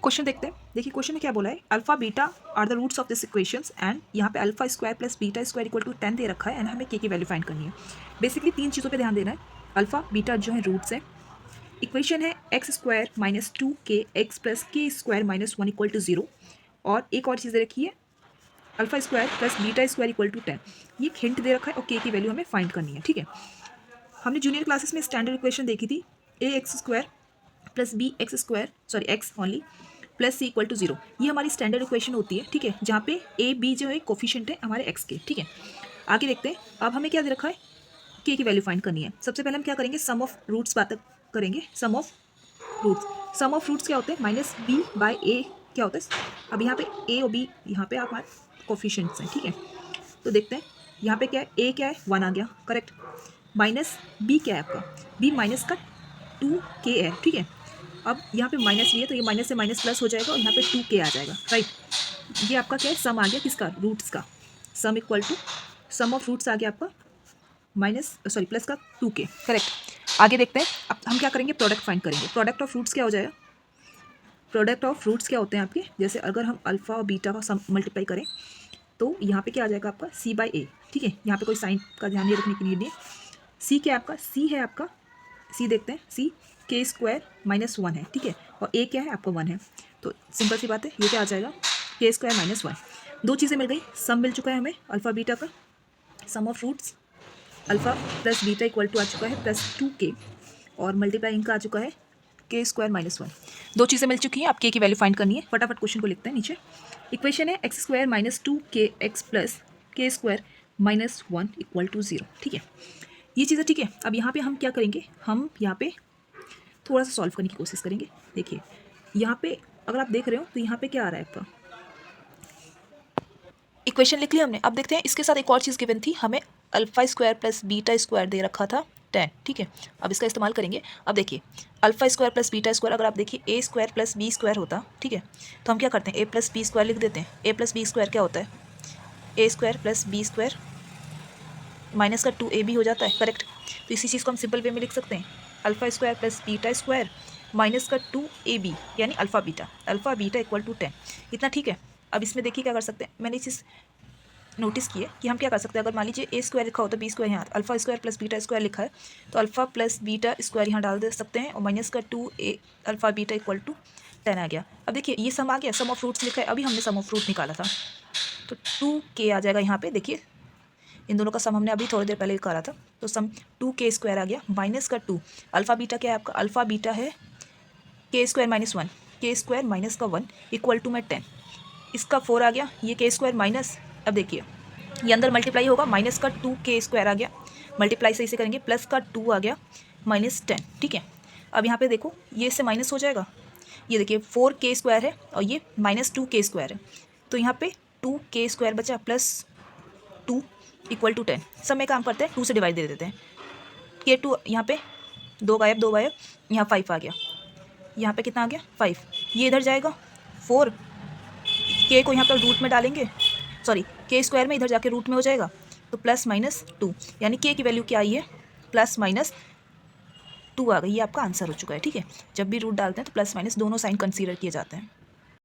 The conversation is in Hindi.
क्वेश्चन देखते हैं। देखिए क्वेश्चन में क्या बोला है, alpha beta are the roots of this equations and यहाँ पे alpha square plus beta square equal to 10 दे रखा है एंड हमें के की वैल्यू फाइंड करनी है। बेसिकली तीन चीज़ों पे ध्यान देना है। अल्फा बीटा जो है रूट्स है, इक्वेशन है x square minus 2k x plus K square minus 1 equal to 0, और एक और चीज़ दे रखी है alpha square plus beta square equal to 10। ये हिंट दे रखा है और के की वैल्यू हमें फाइंड करनी है। ठीक है, हमने जूनियर क्लासेस में स्टैंडर्ड इक्वेशन देखी थी, a x square plus b x square sorry x only plus c equal to 0। ये हमारी स्टैंडर्ड इक्वेशन होती है। ठीक है, जहाँ पे ए बी जो है कोफिशिएंट है हमारे एक्स के। ठीक है, आगे देखते हैं। अब हमें क्या दे रखा है, के की वैल्यू फाइंड करनी है। सबसे पहले हम क्या करेंगे, सम ऑफ रूट्स बात करेंगे। सम ऑफ रूट्स क्या होते हैं, माइनस बी बाय ए क्या होता है। अब यहाँ पे ए और बी यहाँ पे हमारे कोफिशिएंट्स हैं। ठीक है, तो देखते हैं यहाँ पे क्या है, ए क्या है 1 आ गया करेक्ट, माइनस बी क्या है आपका, बी माइनस का 2k है। ठीक है, अब यहाँ पे माइनस भी है तो ये माइनस से माइनस प्लस हो जाएगा और यहाँ पे 2k आ जाएगा राइट। ये आपका क्या है, सम आ गया किसका, रूट्स का। Sum equal to sum of roots आ गया आपका माइनस सॉरी प्लस का 2k करेक्ट। आगे देखते हैं। अब हम क्या करेंगे, प्रोडक्ट फाइंड करेंगे। प्रोडक्ट ऑफ रूट्स क्या हो जाएगा, प्रोडक्ट ऑफ रूट्स क्या होते हैं आपके, जैसे अगर हम अल्फा और बीटा का सम मल्टीप्लाई करें तो यहाँ पे क्या आ जाएगा आपका c बाई ए। ठीक है, यहाँ पे कोई साइन का ध्यान नहीं रखने की नीड नहीं। c क्या है आपका, c है आपका, c देखते हैं, c के स्क्वायर माइनस 1 है। ठीक है, और a क्या है आपका 1 है, तो सिंपल सी बात है, ये क्या आ जाएगा के स्क्वायर माइनस 1। दो चीज़ें मिल गई, सम मिल चुका है हमें अल्फा बीटा का, sum of roots alpha plus beta equal to आ चुका है प्लस 2k, और मल्टीप्लाई इनका आ चुका है के स्क्वायर माइनस 1। दो चीज़ें मिल चुकी हैं, आप के की वैल्यू फाइंड करनी है। फटाफट क्वेश्चन को लिखते हैं नीचे। इक्वेशन है x square minus 2k x plus K square minus 1 equal to 0। ठीक है, ये चीज़ें ठीक है। अब यहाँ पे हम क्या करेंगे, हम यहाँ पे थोड़ा सा सॉल्व करने की कोशिश करेंगे। देखिए यहाँ पे अगर आप देख रहे हो तो यहाँ पे क्या आ रहा है आपका, इक्वेशन लिख लिया हमने। अब देखते हैं इसके साथ एक और चीज़ गिवन थी हमें, alpha square plus beta square दे रखा था 10। ठीक है, अब इसका इस्तेमाल करेंगे। अब देखिए alpha square plus beta square, अगर आप देखिए ए स्क्वायर प्लस बी स्क्वायर होता, ठीक है, तो हम क्या करते हैं ए प्लस बी स्क्वायर लिख देते हैं। ए प्लस बी स्क्वायर क्या होता है, a square plus b square minus का 2ab हो जाता है करेक्ट। तो इसी चीज़ को हम सिंपल वे में लिख सकते हैं, alpha square plus beta square minus का 2ab यानी अल्फा बीटा इक्वल टू 10। इतना ठीक है। अब इसमें देखिए क्या कर सकते हैं, मैंने इस चीज़ नोटिस किए कि हम क्या कर सकते हैं, अगर मान लीजिए ए स्क्वायर लिखा होता है बी स्क्वायर यहाँ, alpha square plus beta square लिखा है तो अल्फा प्लस बीटा स्क्वायर यहाँ डाल दे सकते हैं और माइनस का 2a alpha beta equal to 10 आ गया। अब देखिए ये सम आ गया, सम ऑफ रूट्स लिखा है, अभी हमने सम ऑफ रूट निकाला था तो 2k आ जाएगा यहाँ पे। देखिए इन दोनों का सम हमने अभी थोड़ी देर पहले करा था, तो सम 2k स्क्वायर आ गया माइनस का 2। अल्फा बीटा क्या है आपका, अल्फा बीटा है के स्क्वायर माइनस 1, के स्क्वायर माइनस का 1 इक्वल टू में 10। इसका 4 आ गया, ये के स्क्वायर माइनस, अब देखिए ये अंदर मल्टीप्लाई होगा, माइनस का 2k स्क्वायर आ गया, मल्टीप्लाई सही से करेंगे, प्लस का 2 आ गया माइनस 10। ठीक है, अब यहाँ पे देखो ये इससे माइनस हो जाएगा, ये देखिए 4k स्क्वायर है और ये माइनस 2k स्क्वायर है, तो यहाँ पे 2k स्क्वायर बचा प्लस 2 इक्वल टू 10। सब में काम करते हैं, 2 से डिवाइड दे देते हैं, के 2 यहाँ पे 2 गायब, यहाँ 5 आ गया, यहाँ पे कितना आ गया 5, ये इधर जाएगा 4, के को यहाँ पर रूट में डालेंगे, सॉरी के स्क्वायर में इधर जाके रूट में हो जाएगा, तो प्लस माइनस 2 यानी के की वैल्यू क्या आई है, प्लस माइनस 2 आ गई। ये आपका आंसर हो चुका है। ठीक है, जब भी रूट डालते हैं तो प्लस माइनस दोनों साइन कंसीडर किए जाते हैं।